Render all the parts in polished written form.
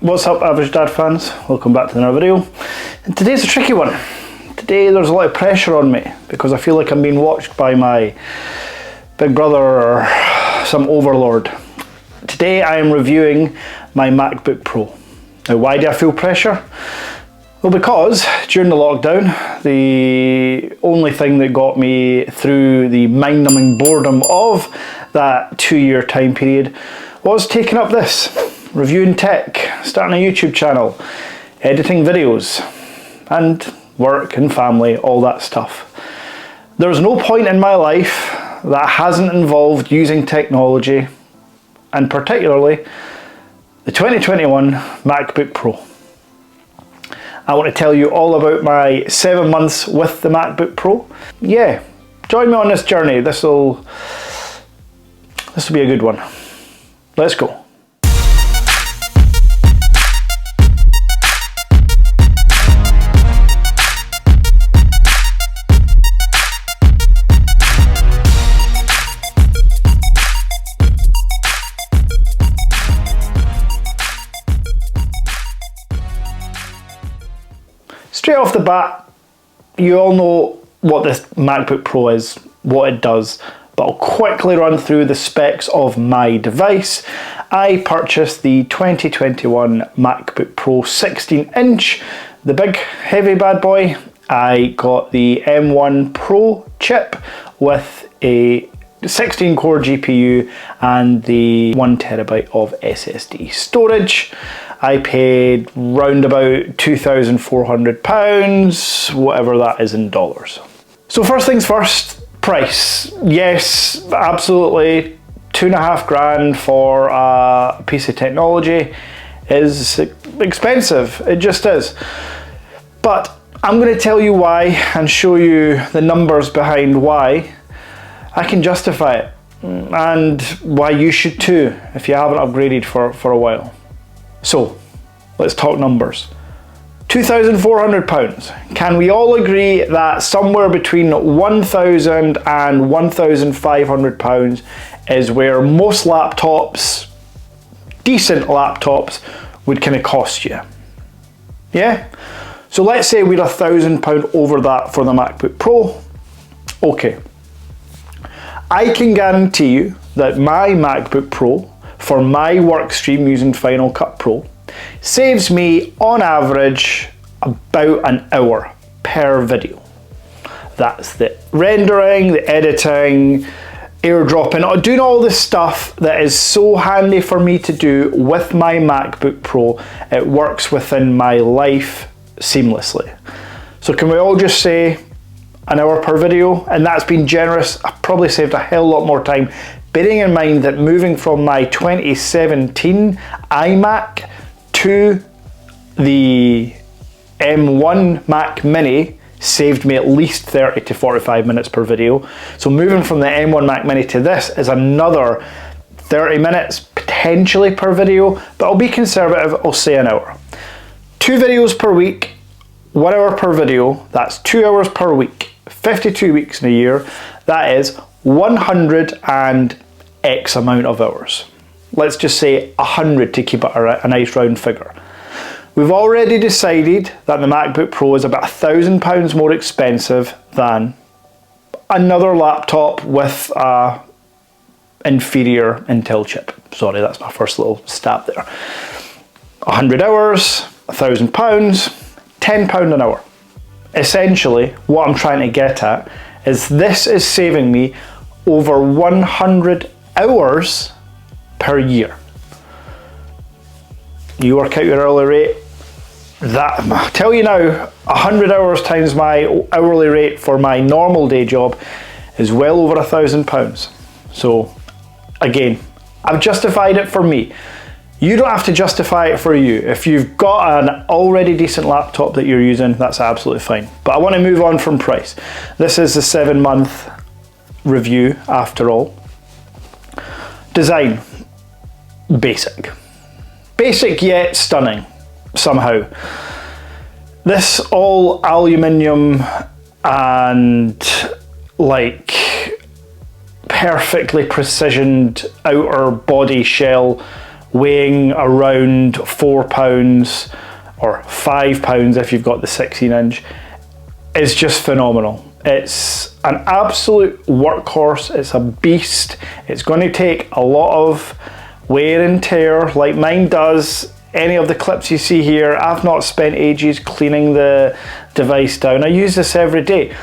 What's up, Average Dad fans? Welcome back to another video. And today's a tricky one. Today there's a lot of pressure on me because I feel like I'm being watched by my big brother or some overlord. Today I am reviewing my MacBook Pro. Now, why do I feel pressure? Well, because during the lockdown, the only thing that got me through the mind-numbing boredom of that 2-year time period was taking up this. Reviewing tech, starting a YouTube channel, editing videos, and work and family, all that stuff. There's no point in my life that hasn't involved using technology, and particularly the 2021 MacBook Pro. I want to tell you all about my 7 months with the MacBook Pro. Yeah, join me on this journey. This will be a good one. Let's go. Straight off the bat, you all know what this MacBook Pro is, what it does, but I'll quickly run through the specs of my device. I purchased the 2021 MacBook Pro 16-inch, the big heavy bad boy. I got the M1 Pro chip with a 16-core GPU and the 1TB of SSD storage. I paid round about £2,400, whatever that is in dollars. So first things first, price. Yes, absolutely, £2,500 for a piece of technology is expensive, it just is. But I'm going to tell you why and show you the numbers behind why I can justify it, and why you should too if you haven't upgraded for a while. So, let's talk numbers. £2,400. Can we all agree that somewhere between £1,000 and £1,500 is where most laptops, decent laptops, would kind of cost you? Yeah? So let's say we're £1,000 over that for the MacBook Pro. Okay. I can guarantee you that my MacBook Pro, for my work stream using Final Cut Pro, saves me on average about an hour per video. That's the rendering, the editing, airdropping, doing all this stuff that is so handy for me to do with my MacBook Pro. It works within my life seamlessly. So can we all just say an hour per video? And that's been generous. I've probably saved a hell lot more time, bearing in mind that moving from my 2017 iMac to the M1 Mac Mini saved me at least 30 to 45 minutes per video. So moving from the M1 Mac Mini to this is another 30 minutes potentially per video, but I'll be conservative, I'll say an hour. 2 videos per week, 1 hour per video, that's 2 hours per week, 52 weeks in a year, that is 100 and X amount of hours. Let's just say 100 to keep it a nice round figure. We've already decided that the MacBook Pro is about £1,000 more expensive than another laptop with a inferior Intel chip. Sorry, that's my first little stab there. 100 hours, £1,000, £10 an hour. Essentially, what I'm trying to get at is this is saving me over 100 hours per year. You work out your hourly rate. That, I tell you now, 100 hours times my hourly rate for my normal day job is well over £1,000. So again, I've justified it for me. You don't have to justify it for you. If you've got an already decent laptop that you're using, that's absolutely fine. But I want to move on from price. This is the 7-month review after all. Design, basic. Basic yet stunning, somehow. This all aluminium and like perfectly precisioned outer body shell weighing around £4 or £5 if you've got the 16-inch is just phenomenal. It's an absolute workhorse, it's a beast. It's going to take a lot of wear and tear like mine does. Any of the clips you see here, I've not spent ages cleaning the device down. I use this every day.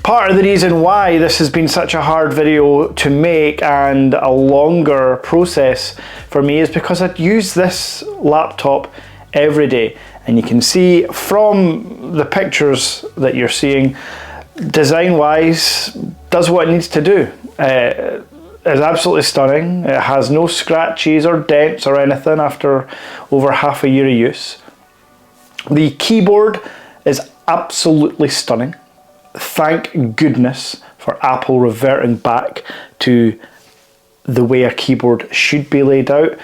Part of the reason why this has been such a hard video to make and a longer process for me is because I use this laptop every day. And you can see from the pictures that you're seeing, design wise, does what it needs to do. It's absolutely stunning. It has no scratches or dents or anything after over half a year of use. The keyboard is absolutely stunning. Thank goodness for Apple reverting back to the way a keyboard should be laid out.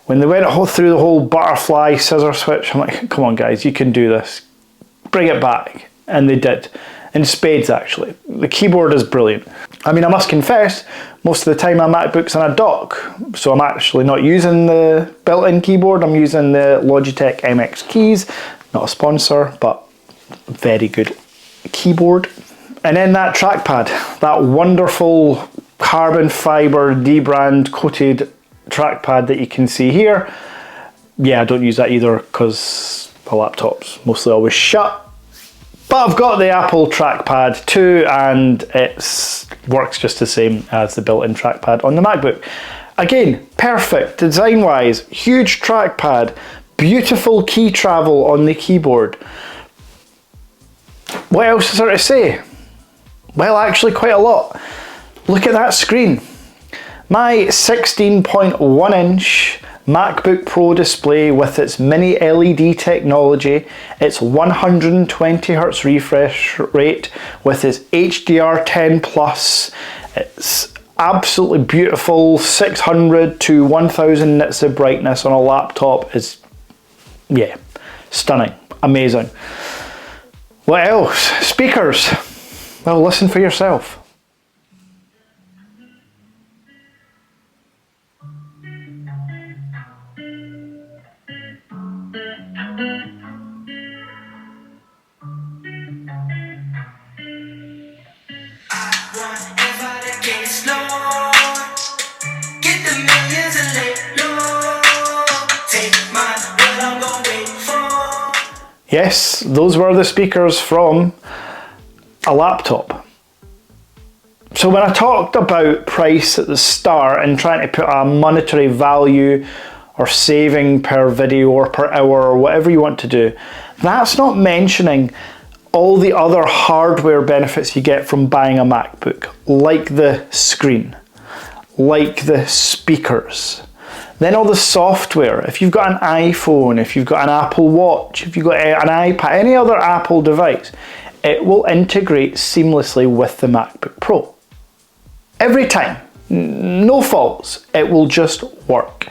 When they went through the whole butterfly scissor switch, I'm like, come on guys, you can do this. Bring it back. And they did. In spades actually. The keyboard is brilliant. I mean, I must confess, most of the time my MacBook's on a dock, so I'm actually not using the built-in keyboard, I'm using the Logitech MX keys. Not a sponsor, but very good keyboard. And then that trackpad, that wonderful carbon fiber D-brand coated trackpad that you can see here. Yeah, I don't use that either because my laptop's mostly always shut. But I've got the Apple trackpad too, and it works just the same as the built-in trackpad on the MacBook. Again, perfect design-wise, huge trackpad, beautiful key travel on the keyboard. What else is there to say? Well, actually quite a lot. Look at that screen. My 16.1-inch MacBook Pro display with its mini LED technology, its 120Hz refresh rate with its HDR10+, its absolutely beautiful 600 to 1000 nits of brightness on a laptop is, yeah, stunning, amazing. What else? Speakers. Well, listen for yourself. Yes, those were the speakers from a laptop. So when I talked about price at the start and trying to put a monetary value or saving per video or per hour or whatever you want to do, that's not mentioning all the other hardware benefits you get from buying a MacBook, like the screen, like the speakers. Then all the software. If you've got an iPhone, if you've got an Apple Watch, if you've got an iPad, any other Apple device, it will integrate seamlessly with the MacBook Pro. Every time, no faults, it will just work.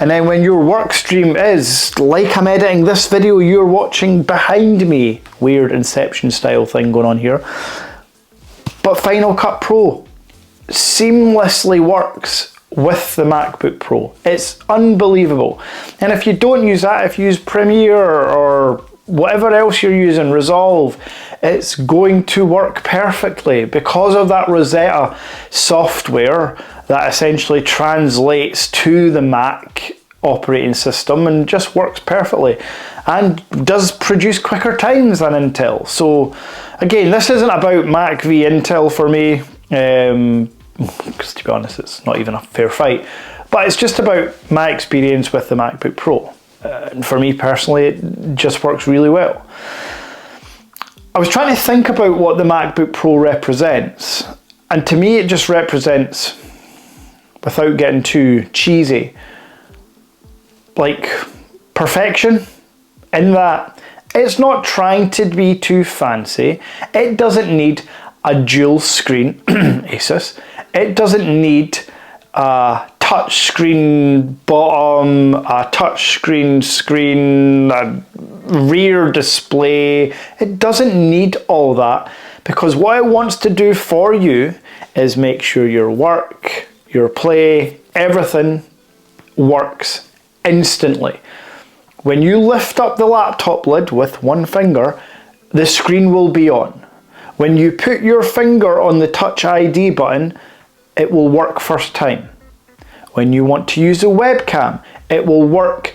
And then when your work stream is, like I'm editing this video you're watching behind me, weird Inception style thing going on here, but Final Cut Pro seamlessly works with the MacBook Pro. It's unbelievable. And if you don't use that, if you use Premiere or whatever else you're using, Resolve, it's going to work perfectly because of that Rosetta software that essentially translates to the Mac operating system and just works perfectly and does produce quicker times than Intel. So again, this isn't about Mac v Intel for me, because to be honest it's not even a fair fight, but it's just about my experience with the MacBook Pro. And for me personally, it just works really well. I was trying to think about what the MacBook Pro represents, and to me it just represents, without getting too cheesy, like perfection in that it's not trying to be too fancy. It doesn't need a dual screen Asus. It doesn't need a touch screen bottom, a touch screen, a rear display. It doesn't need all that, because what it wants to do for you is make sure your work, your play, everything works instantly. When you lift up the laptop lid with one finger, the screen will be on. When you put your finger on the Touch ID button, it will work first time. When you want to use a webcam, it will work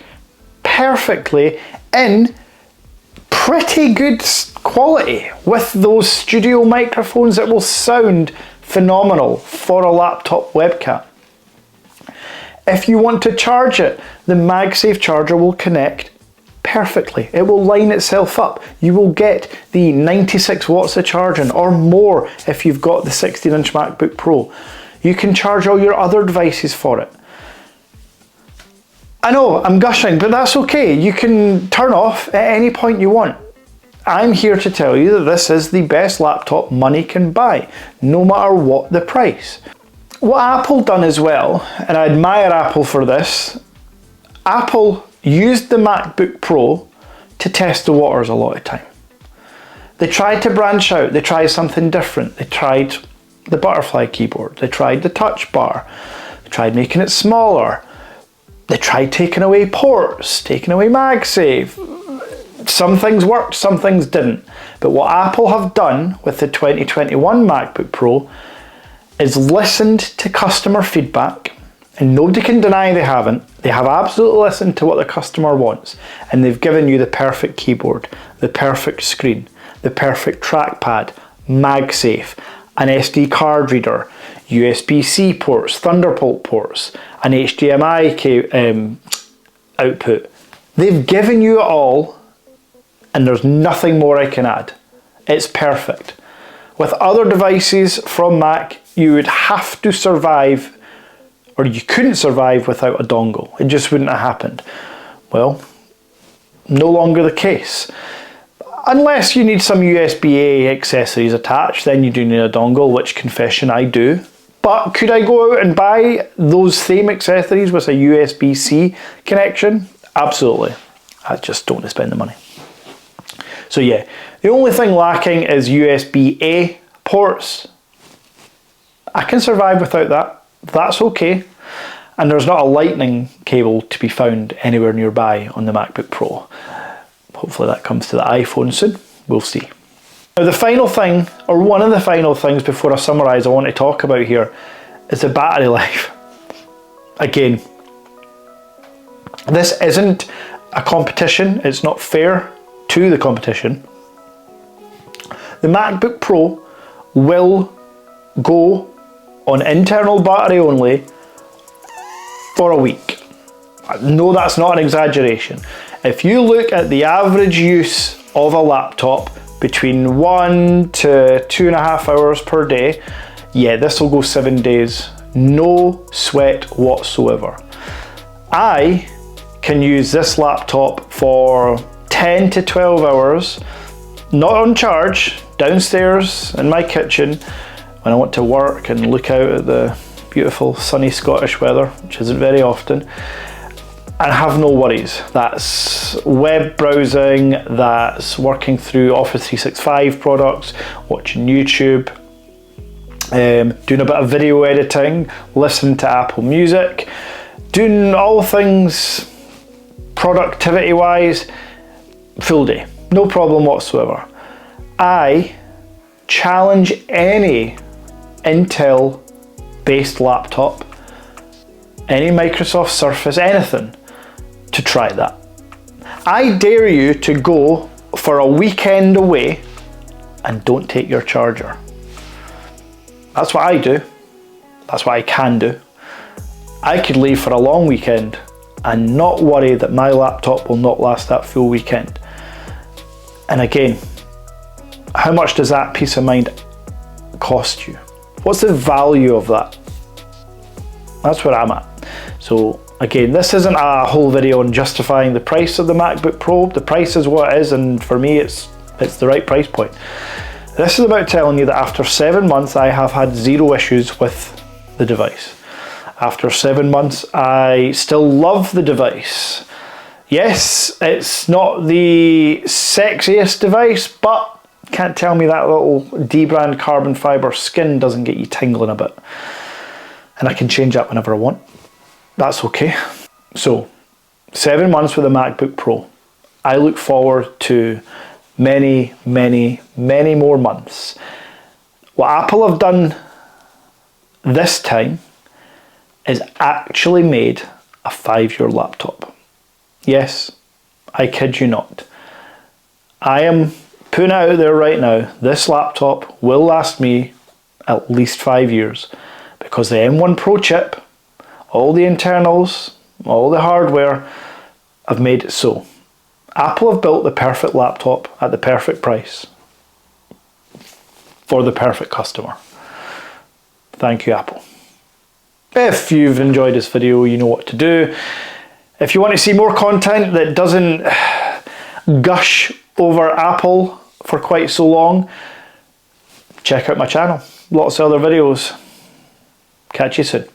perfectly in pretty good quality with those studio microphones that will sound phenomenal for a laptop webcam. If you want to charge it, the MagSafe charger will connect perfectly. It will line itself up. You will get the 96 watts of charging or more if you've got the 16-inch MacBook Pro. You can charge all your other devices for it. I know, I'm gushing, but that's okay. You can turn off at any point you want. I'm here to tell you that this is the best laptop money can buy, no matter what the price. What Apple done as well, and I admire Apple for this, Apple used the MacBook Pro to test the waters a lot of time. They tried to branch out, they tried something different. They tried the butterfly keyboard, they tried the touch bar, they tried making it smaller, they tried taking away ports, taking away MagSafe. Some things worked, some things didn't. But what Apple have done with the 2021 MacBook Pro is listened to customer feedback, and nobody can deny they haven't. They have absolutely listened to what the customer wants, and they've given you the perfect keyboard, the perfect screen, the perfect trackpad, MagSafe, an SD card reader, USB-C ports, Thunderbolt ports, an HDMI output. They've given you it all, and there's nothing more I can add. It's perfect. With other devices from Mac, you would have to survive, or you couldn't survive without a dongle. It just wouldn't have happened. Well, no longer the case. Unless you need some USB-A accessories attached, then you do need a dongle, which, confession, I do. But could I go out and buy those same accessories with a USB-C connection? Absolutely. I just don't want to spend the money. So yeah, the only thing lacking is USB-A ports. I can survive without that. That's okay. And there's not a lightning cable to be found anywhere nearby on the MacBook Pro. Hopefully that comes to the iPhone soon. We'll see. Now the final thing, or one of the final things before I summarise I want to talk about here, is the battery life. Again, this isn't a competition. It's not fair to the competition. The MacBook Pro will go on internal battery only for a week. No, that's not an exaggeration. If you look at the average use of a laptop between 1 to 2.5 hours per day, yeah, this will go 7 days. No sweat whatsoever. I can use this laptop for 10 to 12 hours, not on charge, downstairs in my kitchen when I want to work and look out at the beautiful sunny Scottish weather, which isn't very often, and have no worries. That's web browsing, that's working through Office 365 products, watching YouTube, doing a bit of video editing, listening to Apple Music, doing all things productivity wise, full day, no problem whatsoever. I challenge any Intel based laptop, any Microsoft Surface, anything, to try that. I dare you to go for a weekend away and don't take your charger. That's what I do. That's what I can do. I could leave for a long weekend and not worry that my laptop will not last that full weekend. And again, how much does that peace of mind cost you? What's the value of that? That's where I'm at. So Again, this isn't a whole video on justifying the price of the MacBook Pro. The price is what it is, and for me it's the right price point. This is about telling you that after 7 months I have had zero issues with the device. After 7 months I still love the device. Yes, it's not the sexiest device, but can't tell me that little D-brand carbon fibre skin doesn't get you tingling a bit. And I can change that whenever I want. That's okay. So, 7 months with a MacBook Pro. I look forward to many, many, many more months. What Apple have done this time is actually made a 5-year laptop. Yes, I kid you not. I am putting it out there right now, this laptop will last me at least 5 years because the M1 Pro chip, all the internals, all the hardware have made it so. Apple have built the perfect laptop at the perfect price for the perfect customer. Thank you, Apple. If you've enjoyed this video, you know what to do. If you want to see more content that doesn't gush over Apple for quite so long, check out my channel. Lots of other videos. Catch you soon.